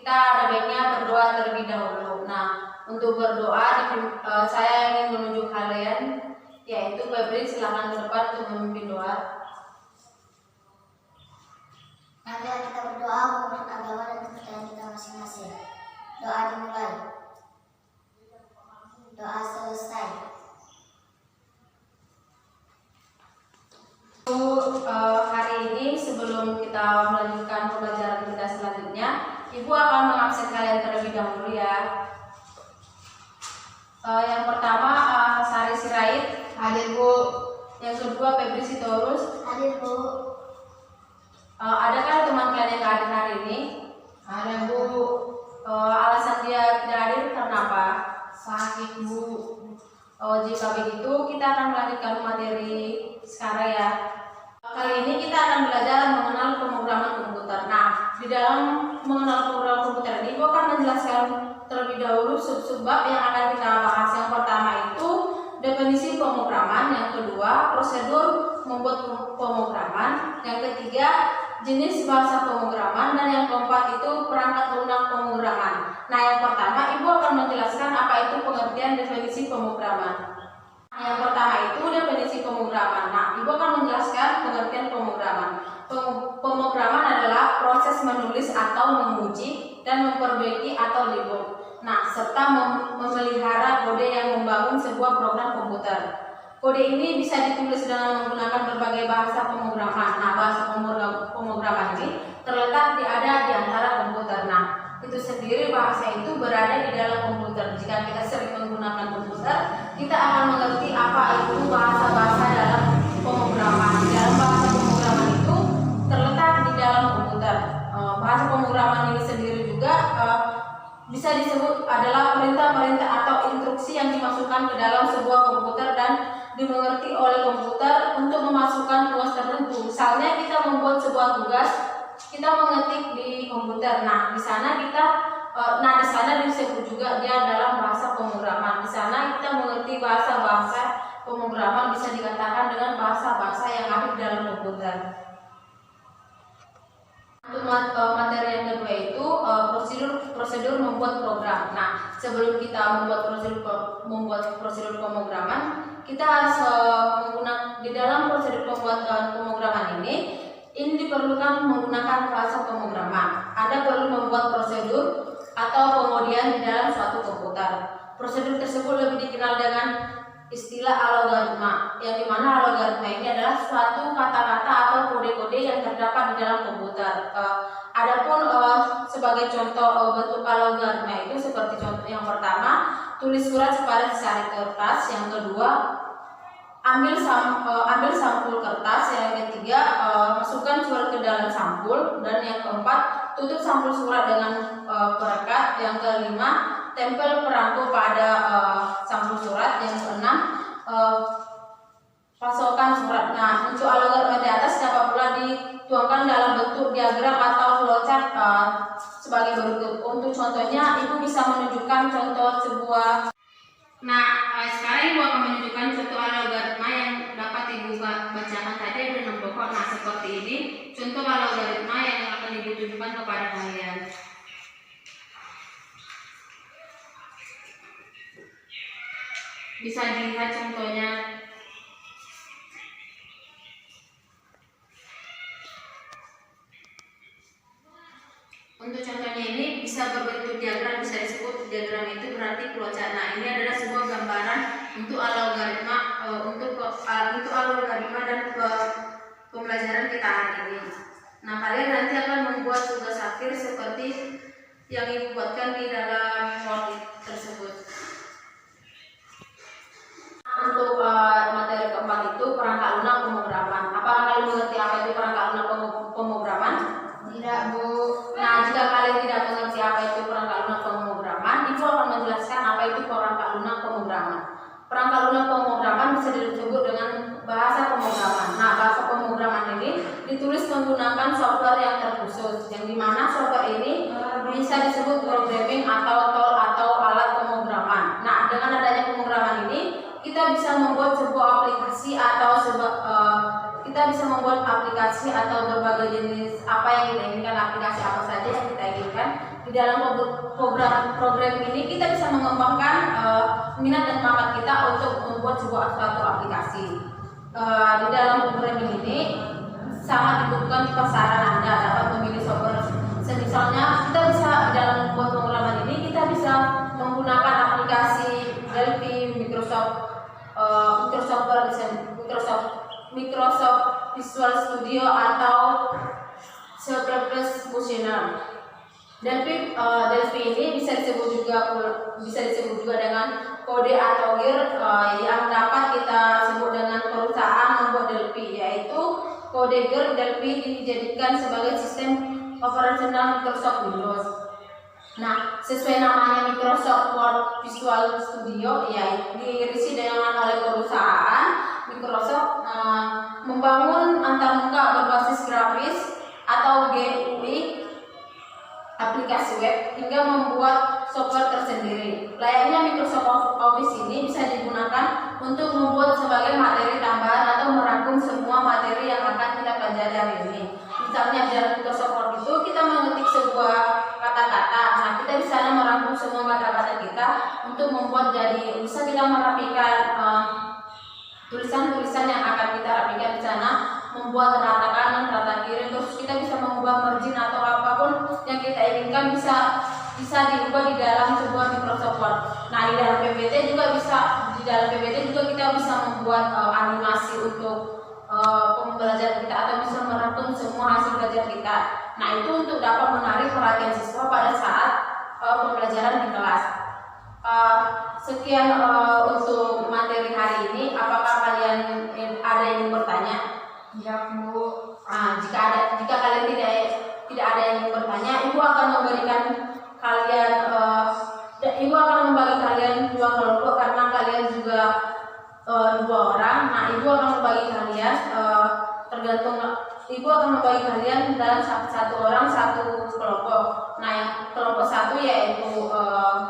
kita ada baiknya berdoa terlebih dahulu. Nah, untuk berdoa saya ingin menunjuk kalian, yaitu Febri, silakan ke depan untuk memimpin doa. Marilah kita berdoa menurut agama dan kepercayaan kita masing-masing. Doa dimulai. Doa selesai. Hari ini sebelum kita melanjutkan pembelajaran kita selanjutnya, Ibu akan mengabsen kalian terlebih dahulu ya. Yang pertama Sari Sirait. Hadir Bu. Yang kedua Febri Sitorus. Hadir Bu. Adakah teman kalian yang hadir hari ini? Ada Bu. Alasan dia tidak hadir karena apa? Sakit Bu. Jika begitu kita akan melanjutkan materi sekarang ya. Kali ini kita akan belajar mengenal pemrograman komputer. Nah, di dalam mengenal pemrograman komputer ini, Ibu akan menjelaskan terlebih dahulu sub-sub bab yang akan kita bahas. Yang pertama itu definisi pemrograman, yang kedua prosedur membuat pemrograman, yang ketiga jenis bahasa pemrograman, dan yang keempat itu perangkat lunak pemrograman. Nah, yang pertama Ibu akan menjelaskan apa itu pengertian definisi pemrograman. Yang pertama itu definisi pemrograman. Nah, Ibu akan menjelaskan pengertian pemrograman. Pemrograman adalah proses menulis atau menguji dan memperbaiki atau debug. Nah, serta memelihara kode yang membangun sebuah program komputer. Kode ini bisa ditulis dengan menggunakan berbagai bahasa pemrograman. Nah, bahasa pemrograman ini terletak di antara komputer. Nah, itu sendiri bahasa itu berada di dalam komputer. Jika kita sering menggunakan komputer, kita akan mengerti apa itu bahasa-bahasa dalam pemrograman. Di dalam bahasa pemrograman itu terletak di dalam komputer. Bahasa pemrograman ini sendiri juga bisa disebut adalah perintah-perintah atau instruksi yang dimasukkan ke dalam sebuah komputer dan dimengerti oleh komputer untuk memasukkan tugas tertentu. Misalnya kita membuat sebuah tugas, kita mengetik di komputer. Nah, di sana disebut juga dia dalam bahasa pemrograman. Di sana kita mengerti bahasa-bahasa pemrograman, bisa dikatakan dengan bahasa-bahasa yang ada di dalam komputer. Untuk materi yang kedua itu prosedur membuat program. Nah, sebelum kita membuat prosedur pemrograman, kita harus menggunakan di dalam prosedur pembuatan pemrograman ini diperlukan menggunakan bahasa pemrograman. Anda perlu membuat prosedur atau pengujian di dalam suatu komputer. Prosedur tersebut lebih dikenal dengan istilah algoritma, yang dimana algoritma ini adalah suatu kata-kata atau kode-kode yang terdapat di dalam komputer. Adapun sebagai contoh bentuk algoritma itu seperti contoh yang pertama, tulis surat pada secari kertas. Yang kedua, ambil sampul kertas. Yang ketiga, masukkan surat ke dalam sampul. Dan yang keempat, tutup sampul surat dengan perekat. Yang kelima, tempel perangko pada sampul surat. Yang keenam, pasokan surat. Nah, untuk algoritma di atas dapat pula dituangkan dalam bentuk diagram atau flowchart sebagai berikut. Untuk contohnya, Ibu bisa menunjukkan contoh sebuah. Nah, sekarang Ibu akan menunjukkan contoh algoritma yang dapat Ibu bacakan tadi ada 6 pokok. Nah, seperti ini contoh algoritma yang akan Ibu tunjukkan kepada kalian. Bisa dilihat contohnya. Untuk contohnya ini bisa berbentuk diagram, bisa disebut diagram itu berarti flowchart. Nah, ini adalah sebuah gambaran untuk algoritma untuk algoritma dan pembelajaran kita hari ini. Nah, kalian nanti akan membuat tugas akhir seperti yang Ibu buatkan di dalam Word tersebut. Untuk materi keempat itu perangkat lunak pemrograman. Apakah kalian mengerti apa itu perangkat lunak pemrograman? Tidak Bu. Nah, jika kalian tidak mengerti apa itu perangkat lunak pemrograman, Ibu akan menjelaskan apa itu perangkat lunak pemrograman. Perangkat lunak pemrograman bisa disebut dengan bahasa pemrograman. Nah, bahasa pemrograman ini ditulis menggunakan software yang terkhusus, yang dimana software ini bisa disebut programming atau tool atau alat pemrograman. Nah, dengan adanya pemrograman ini kita bisa membuat sebuah aplikasi atau aplikasi atau berbagai jenis apa yang kita inginkan, aplikasi apa saja yang kita inginkan. Di dalam program ini kita bisa mengembangkan minat dan bakat kita untuk membuat suatu aplikasi. Di dalam program ini sangat dibutuhkan di pasaran Anda dapat memilih software. Misalnya kita bisa dalam membuat pengalaman ini kita bisa menggunakan aplikasi Delphi, Microsoft Visual Studio atau Surface Fusioner. Delphi ini bisa disebut juga dengan kode atau gear yang dapat kita sebut dengan perusahaan membuat Delphi, yaitu kode gear Delphi dijadikan sebagai sistem operasional Microsoft Windows. Nah, sesuai namanya Microsoft Word Visual Studio, ya diisi dengan oleh perusahaan Microsoft membangun antarmuka berbasis grafis atau GUI aplikasi web hingga membuat software tersendiri. Layaknya Microsoft Office ini bisa digunakan untuk membuat sebagai materi tambahan atau merangkum semua materi yang akan kita pelajari hari ini. Misalnya dalam Microsoft Word itu kita mengetik sebuah kata-kata. Nah, kita bisa merangkum semua kata-kata kita untuk membuat bisa kita merapikan tulisan-tulisan yang akan kita rapikan di sana, membuat rata kanan, rata kiri, terus kita bisa mengubah margin atau apapun yang kita inginkan bisa diubah di dalam sebuah Microsoft Word. Nah, di dalam PPT juga kita bisa membuat animasi untuk pembelajaran kita atau bisa merangkum semua hasil belajar kita. Nah, itu untuk dapat menarik perhatian siswa pada saat pembelajaran di kelas. Sekian untuk materi hari ini. Apakah kalian ada yang ingin bertanya? Ya, Bu. Jika kalian tidak ada yang ingin bertanya, Ibu akan membagi kalian dua kelompok karena kalian juga dua orang. Nah, Ibu akan membagi kalian Ibu akan membagi kalian dalam satu orang satu kelompok. Nah, yang kelompok satu yaitu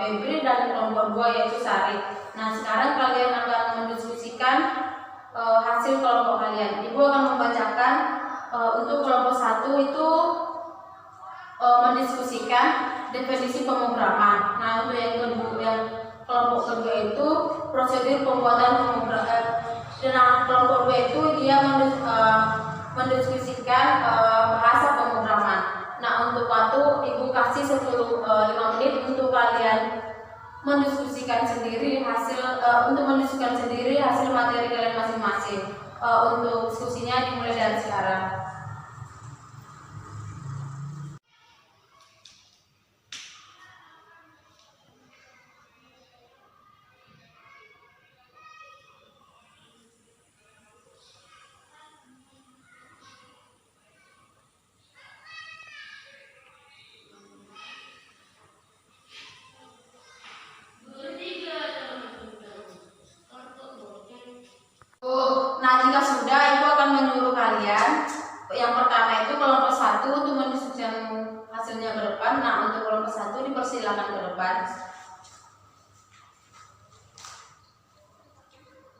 Febri dan kelompok dua yaitu Sari. Nah, sekarang kalian akan mendiskusikan hasil kelompok kalian. Ibu akan membacakan untuk kelompok satu itu mendiskusikan definisi pemrograman. Nah, untuk yang kelompok kedua itu prosedur pembuatan pemrograman. Dan kelompok dua itu dia mendiskusikan bahasa pemrograman. Nah, untuk waktu Ibu kasih 5 menit untuk kalian mendiskusikan sendiri hasil materi kalian masing-masing. Untuk diskusinya dimulai dari sekarang. Nah, jika sudah, Ibu akan menyuruh kalian yang pertama itu kelompok satu untuk mendiskusikan hasilnya ke depan. Nah, untuk kelompok satu dipersilakan ke depan.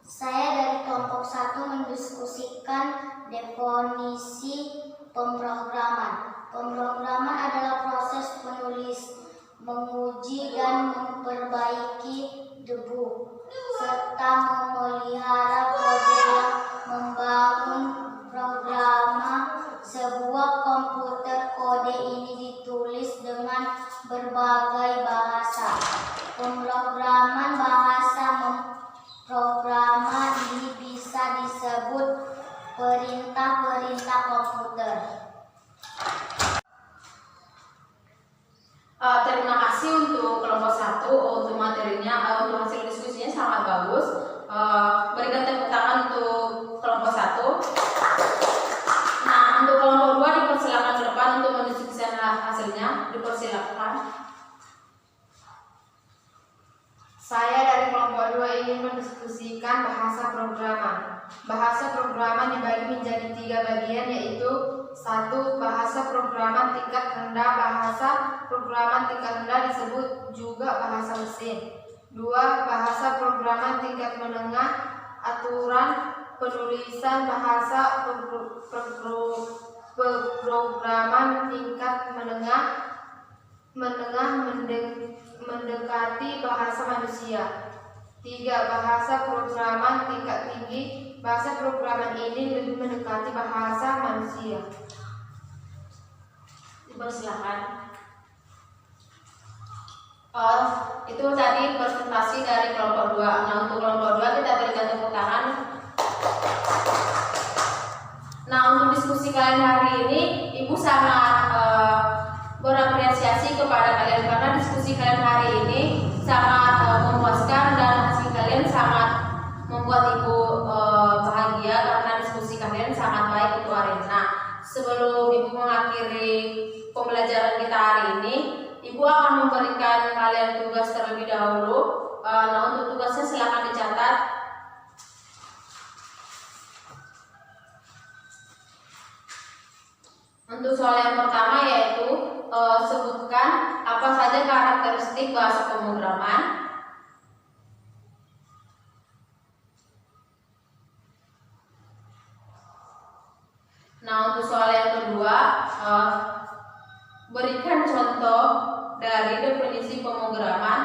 Saya dari kelompok 1 mendiskusikan definisi pemrograman. Pemrograman adalah proses menulis, menguji dan memperbaiki debu, serta memelihara kode yang membangun programa sebuah komputer. Kode ini ditulis dengan berbagai bahasa pemrograman. Bahasa pemrograman ini bisa disebut perintah-perintah komputer. Terima kasih untuk kelompok satu untuk materinya, untuk hasil diskusinya sangat bagus. Berikan tepuk tangan untuk kelompok satu. Nah, untuk kelompok dua dipersilakan ke depan untuk mendiskusikan hasilnya. Dipersilakan. Saya dari kelompok 2 ingin mendiskusikan bahasa programan. Bahasa programan dibagi menjadi 3 bagian, yaitu 1. Bahasa programan tingkat rendah. Bahasa programan tingkat rendah disebut juga bahasa mesin. 2. Bahasa programan tingkat menengah. Aturan penulisan bahasa pemrograman tingkat menengah mendekati bahasa manusia. 3. Bahasa programan tingkat tinggi. Bahasa programan ini lebih mendekati bahasa manusia. Silakan. Itu tadi presentasi dari kelompok 2. Nah, untuk kelompok 2 kita berikan tepuk tangan. Nah, untuk diskusi kalian hari ini, Ibu sangat berapresiasi kepada kalian karena diskusi kalian hari ini sangat memuaskan dan hasil kalian sangat membuat Ibu bahagia karena diskusi kalian sangat baik itu hari ini. Nah, sebelum Ibu mengakhiri pembelajaran kita hari ini, Ibu akan memberikan kalian tugas terlebih dahulu. Nah, untuk tugasnya silakan dicatat. Untuk soal yang pertama yaitu sebutkan apa saja karakteristik bahasa pemrograman. Nah, untuk soal yang kedua, berikan contoh dari definisi pemrograman,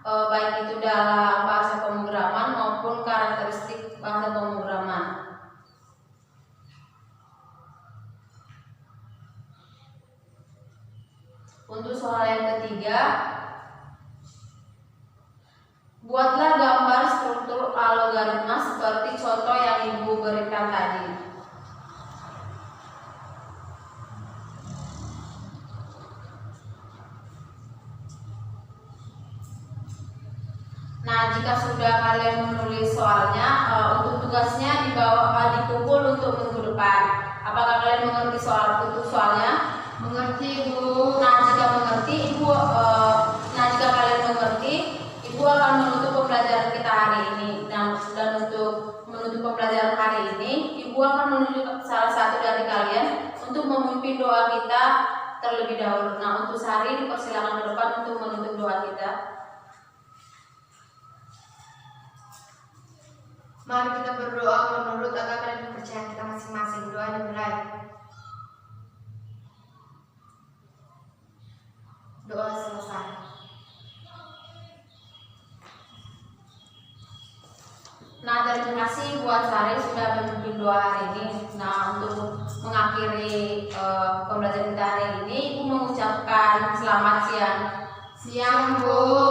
baik itu dalam bahasa pemrograman maupun karakteristik bahasa pemrograman. Untuk soal yang ketiga, buatlah gambar struktur algoritma seperti contoh yang Ibu berikan tadi. Nah, jika sudah kalian menulis soalnya, untuk tugasnya dikumpul untuk minggu depan. Apakah kalian mengerti untuk soalnya? Mengerti, Bu. Nah, jika mengerti, jika kalian mengerti, Ibu akan menutup pembelajaran kita hari ini. Dan untuk menutup pembelajaran hari ini, Ibu akan menunjuk salah satu dari kalian untuk memimpin doa kita terlebih dahulu. Nah, untuk Sari dipersilakan ke depan untuk menutup doa kita. Mari kita berdoa menurut agama dan kepercayaan kita masing-masing. Doa dimulai. Doa selesai. Nah, terima kasih buat Sari sudah memimpin doa hari ini. Nah, untuk mengakhiri pembelajaran kita hari ini, Ibu mengucapkan selamat siang. Siang, Bu.